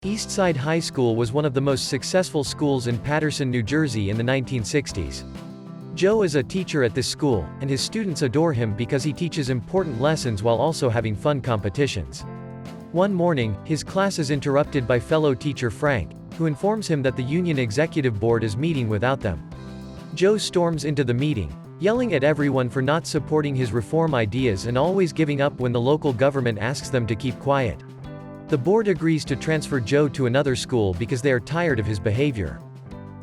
Eastside High School was one of the most successful schools in Paterson, New Jersey in the 1960s. Joe is a teacher at this school, and his students adore him because he teaches important lessons while also having fun competitions. One morning, his class is interrupted by fellow teacher Frank, who informs him that the union executive board is meeting without them. Joe storms into the meeting, yelling at everyone for not supporting his reform ideas and always giving up when the local government asks them to keep quiet. The board agrees to transfer Joe to another school because they are tired of his behavior.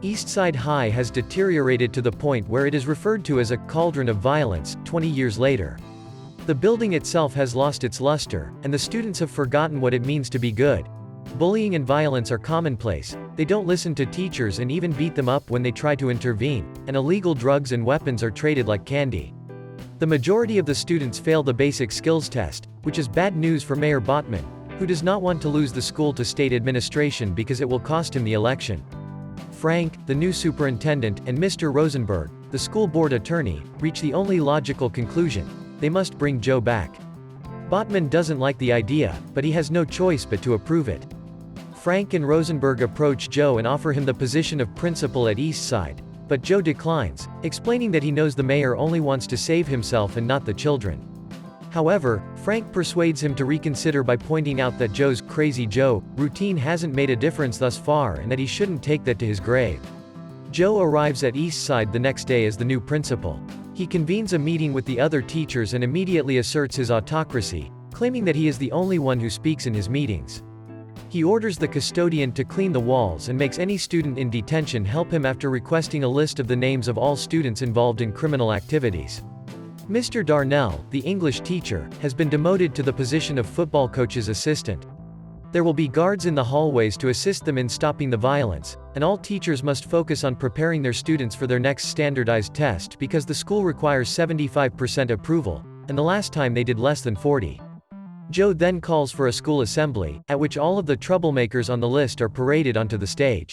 Eastside High has deteriorated to the point where it is referred to as a cauldron of violence 20 years later. The building itself has lost its luster, and the students have forgotten what it means to be good. Bullying and violence are commonplace, they don't listen to teachers and even beat them up when they try to intervene, and illegal drugs and weapons are traded like candy. The majority of the students fail the basic skills test, which is bad news for Mayor Botman, who does not want to lose the school to state administration because it will cost him the election. Frank, the new superintendent, and Mr. Rosenberg, the school board attorney, reach the only logical conclusion: they must bring Joe back. Botman doesn't like the idea, but he has no choice but to approve it. Frank and Rosenberg approach Joe and offer him the position of principal at Eastside, but Joe declines, explaining that he knows the mayor only wants to save himself and not the children. However, Frank persuades him to reconsider by pointing out that Joe's "Crazy Joe" routine hasn't made a difference thus far and that he shouldn't take that to his grave. Joe arrives at Eastside the next day as the new principal. He convenes a meeting with the other teachers and immediately asserts his autocracy, claiming that he is the only one who speaks in his meetings. He orders the custodian to clean the walls and makes any student in detention help him after requesting a list of the names of all students involved in criminal activities. Mr. Darnell, the English teacher, has been demoted to the position of football coach's assistant. There will be guards in the hallways to assist them in stopping the violence, and all teachers must focus on preparing their students for their next standardized test because the school requires 75% approval, and the last time they did less than 40. Joe then calls for a school assembly, at which all of the troublemakers on the list are paraded onto the stage.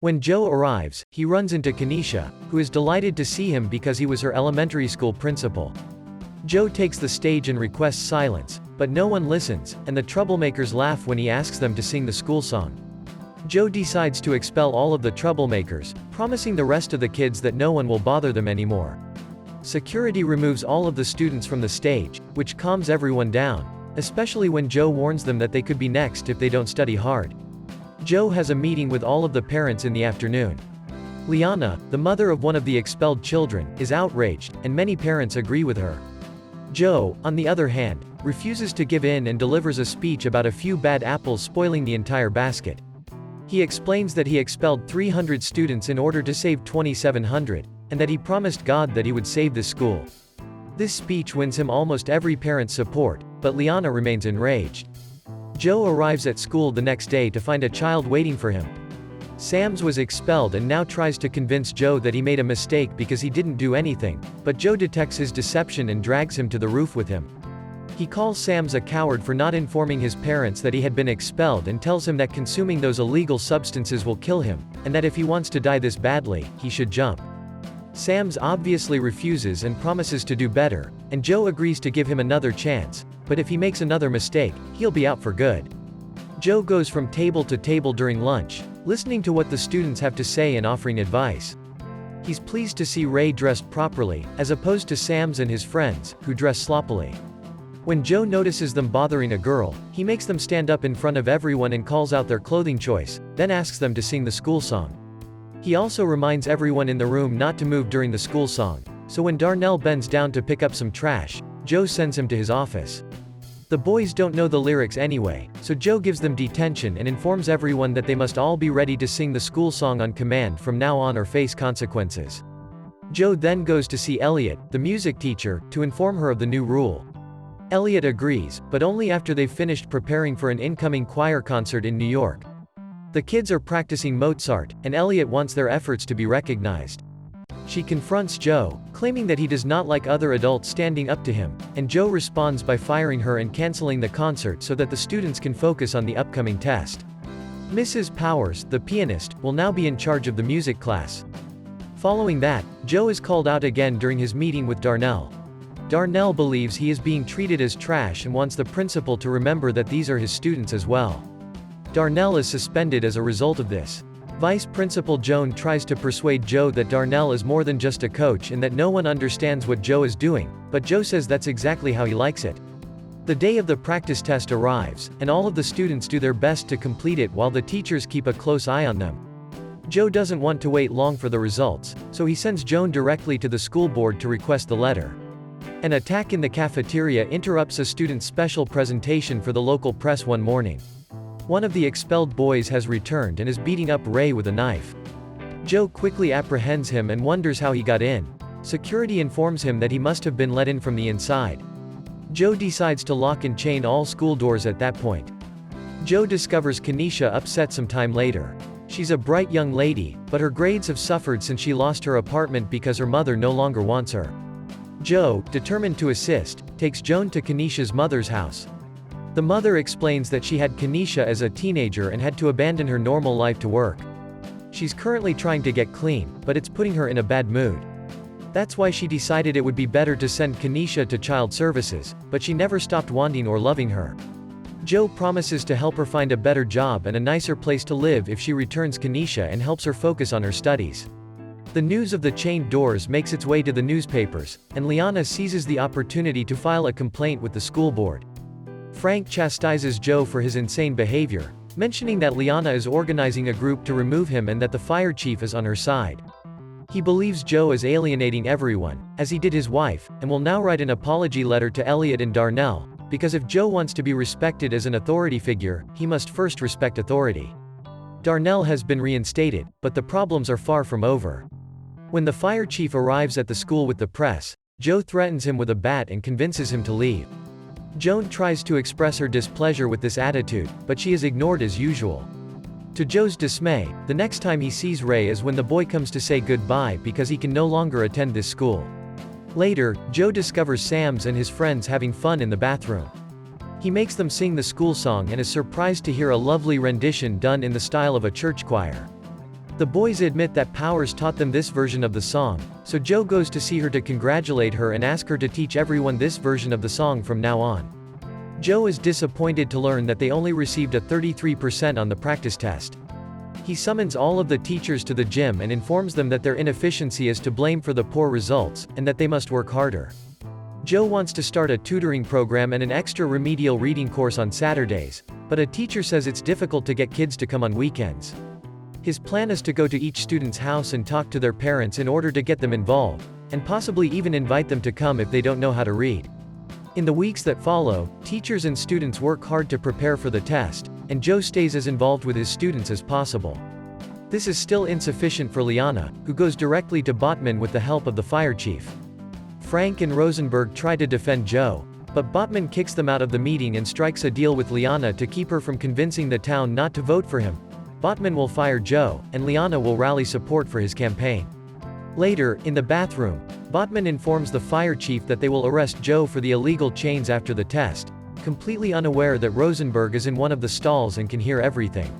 When Joe arrives, he runs into Kenesha, who is delighted to see him because he was her elementary school principal. Joe takes the stage and requests silence, but no one listens, and the troublemakers laugh when he asks them to sing the school song. Joe decides to expel all of the troublemakers, promising the rest of the kids that no one will bother them anymore. Security removes all of the students from the stage, which calms everyone down, especially when Joe warns them that they could be next if they don't study hard. Joe has a meeting with all of the parents in the afternoon. Liana, the mother of one of the expelled children, is outraged, and many parents agree with her. Joe, on the other hand, refuses to give in and delivers a speech about a few bad apples spoiling the entire basket. He explains that he expelled 300 students in order to save 2,700, and that he promised God that he would save this school. This speech wins him almost every parent's support, but Liana remains enraged. Joe arrives at school the next day to find a child waiting for him. Sams was expelled and now tries to convince Joe that he made a mistake because he didn't do anything, but Joe detects his deception and drags him to the roof with him. He calls Sams a coward for not informing his parents that he had been expelled and tells him that consuming those illegal substances will kill him, and that if he wants to die this badly, he should jump. Sams obviously refuses and promises to do better, and Joe agrees to give him another chance, but if he makes another mistake, he'll be out for good. Joe goes from table to table during lunch, listening to what the students have to say and offering advice. He's pleased to see Ray dressed properly, as opposed to Sams and his friends, who dress sloppily. When Joe notices them bothering a girl, he makes them stand up in front of everyone and calls out their clothing choice, then asks them to sing the school song. He also reminds everyone in the room not to move during the school song, so when Darnell bends down to pick up some trash, Joe sends him to his office. The boys don't know the lyrics anyway, so Joe gives them detention and informs everyone that they must all be ready to sing the school song on command from now on or face consequences. Joe then goes to see Elliot, the music teacher, to inform her of the new rule. Elliot agrees, but only after they've finished preparing for an incoming choir concert in New York. The kids are practicing Mozart, and Elliot wants their efforts to be recognized. She confronts Joe, claiming that he does not like other adults standing up to him, and Joe responds by firing her and canceling the concert so that the students can focus on the upcoming test. Mrs. Powers, the pianist, will now be in charge of the music class. Following that, Joe is called out again during his meeting with Darnell. Darnell believes he is being treated as trash and wants the principal to remember that these are his students as well. Darnell is suspended as a result of this. Vice Principal Joan tries to persuade Joe that Darnell is more than just a coach and that no one understands what Joe is doing, but Joe says that's exactly how he likes it. The day of the practice test arrives, and all of the students do their best to complete it while the teachers keep a close eye on them. Joe doesn't want to wait long for the results, so he sends Joan directly to the school board to request the letter. An attack in the cafeteria interrupts a student's special presentation for the local press one morning. One of the expelled boys has returned and is beating up Ray with a knife. Joe quickly apprehends him and wonders how he got in. Security informs him that he must have been let in from the inside. Joe decides to lock and chain all school doors at that point. Joe discovers Kenesha upset some time later. She's a bright young lady, but her grades have suffered since she lost her apartment because her mother no longer wants her. Joe, determined to assist, takes Joan to Kenesha's mother's house. The mother explains that she had Kenesha as a teenager and had to abandon her normal life to work. She's currently trying to get clean, but it's putting her in a bad mood. That's why she decided it would be better to send Kenesha to child services, but she never stopped wanting or loving her. Joe promises to help her find a better job and a nicer place to live if she returns Kenesha and helps her focus on her studies. The news of the chained doors makes its way to the newspapers, and Liana seizes the opportunity to file a complaint with the school board. Frank chastises Joe for his insane behavior, mentioning that Liana is organizing a group to remove him and that the fire chief is on her side. He believes Joe is alienating everyone, as he did his wife, and will now write an apology letter to Elliot and Darnell, because if Joe wants to be respected as an authority figure, he must first respect authority. Darnell has been reinstated, but the problems are far from over. When the fire chief arrives at the school with the press, Joe threatens him with a bat and convinces him to leave. Joan tries to express her displeasure with this attitude, but she is ignored as usual. To Joe's dismay, the next time he sees Ray is when the boy comes to say goodbye because he can no longer attend this school. Later, Joe discovers Sam's and his friends having fun in the bathroom. He makes them sing the school song and is surprised to hear a lovely rendition done in the style of a church choir. The boys admit that Powers taught them this version of the song, so Joe goes to see her to congratulate her and ask her to teach everyone this version of the song from now on. Joe is disappointed to learn that they only received a 33% on the practice test. He summons all of the teachers to the gym and informs them that their inefficiency is to blame for the poor results, and that they must work harder. Joe wants to start a tutoring program and an extra remedial reading course on Saturdays, but a teacher says it's difficult to get kids to come on weekends. His plan is to go to each student's house and talk to their parents in order to get them involved, and possibly even invite them to come if they don't know how to read. In the weeks that follow, teachers and students work hard to prepare for the test, and Joe stays as involved with his students as possible. This is still insufficient for Liana, who goes directly to Botman with the help of the fire chief. Frank and Rosenberg try to defend Joe, but Botman kicks them out of the meeting and strikes a deal with Liana to keep her from convincing the town not to vote for him. Botman will fire Joe, and Liana will rally support for his campaign. Later, in the bathroom, Botman informs the fire chief that they will arrest Joe for the illegal chains after the test, completely unaware that Rosenberg is in one of the stalls and can hear everything.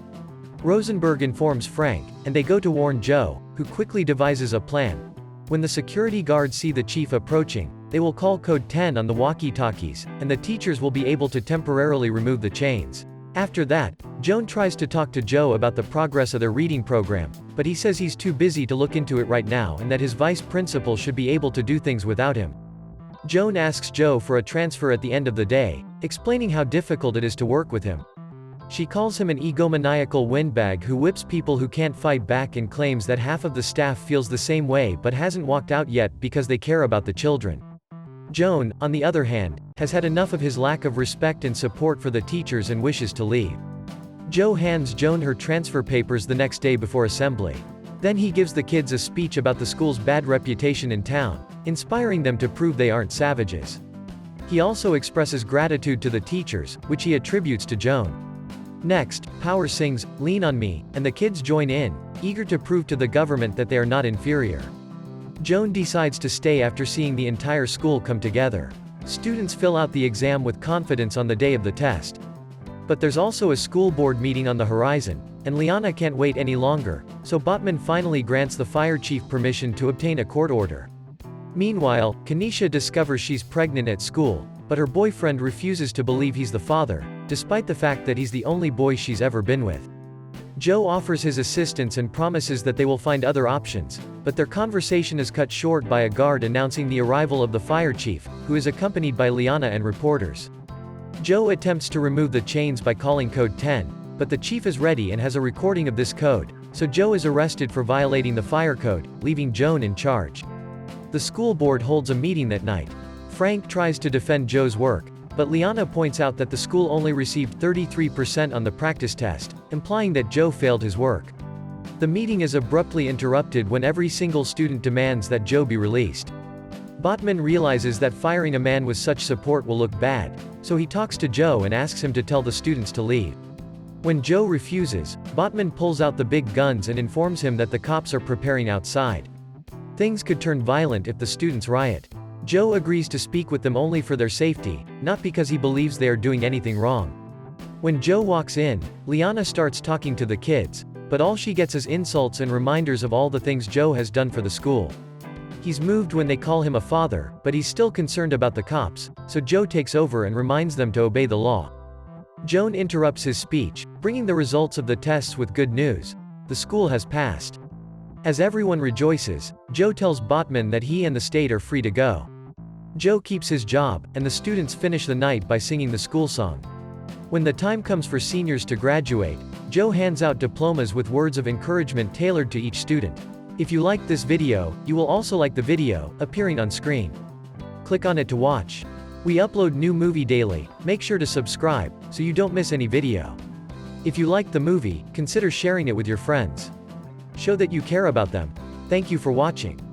Rosenberg informs Frank, and they go to warn Joe, who quickly devises a plan. When the security guards see the chief approaching, they will call code 10 on the walkie-talkies, and the teachers will be able to temporarily remove the chains. After that, Joan tries to talk to Joe about the progress of their reading program, but he says he's too busy to look into it right now and that his vice principal should be able to do things without him. Joan asks Joe for a transfer at the end of the day, explaining how difficult it is to work with him. She calls him an egomaniacal windbag who whips people who can't fight back and claims that half of the staff feels the same way but hasn't walked out yet because they care about the children. Joan, on the other hand, has had enough of his lack of respect and support for the teachers and wishes to leave. Joe hands Joan her transfer papers the next day before assembly. Then he gives the kids a speech about the school's bad reputation in town, inspiring them to prove they aren't savages. He also expresses gratitude to the teachers, which he attributes to Joan. Next, Power sings, "Lean on Me," and the kids join in, eager to prove to the government that they are not inferior. Joan decides to stay after seeing the entire school come together. Students fill out the exam with confidence on the day of the test. But there's also a school board meeting on the horizon, and Liana can't wait any longer, so Botman finally grants the fire chief permission to obtain a court order. Meanwhile, Kenesha discovers she's pregnant at school, but her boyfriend refuses to believe he's the father, despite the fact that he's the only boy she's ever been with. Joe offers his assistance and promises that they will find other options, but their conversation is cut short by a guard announcing the arrival of the fire chief, who is accompanied by Liana and reporters. Joe attempts to remove the chains by calling code 10, but the chief is ready and has a recording of this code, so Joe is arrested for violating the fire code, leaving Joan in charge. The school board holds a meeting that night. Frank tries to defend Joe's work, but Liana points out that the school only received 33% on the practice test, implying that Joe failed his work. The meeting is abruptly interrupted when every single student demands that Joe be released. Botman realizes that firing a man with such support will look bad, so he talks to Joe and asks him to tell the students to leave. When Joe refuses, Botman pulls out the big guns and informs him that the cops are preparing outside. Things could turn violent if the students riot. Joe agrees to speak with them only for their safety, not because he believes they are doing anything wrong. When Joe walks in, Liana starts talking to the kids, but all she gets is insults and reminders of all the things Joe has done for the school. He's moved when they call him a father, but he's still concerned about the cops, so Joe takes over and reminds them to obey the law. Joan interrupts his speech, bringing the results of the tests with good news. The school has passed. As everyone rejoices, Joe tells Botman that he and the state are free to go. Joe keeps his job, and the students finish the night by singing the school song. When the time comes for seniors to graduate, Joe hands out diplomas with words of encouragement tailored to each student. If you liked this video, you will also like the video appearing on screen. Click on it to watch. We upload new movie daily, make sure to subscribe, so you don't miss any video. If you liked the movie, consider sharing it with your friends. Show that you care about them. Thank you for watching.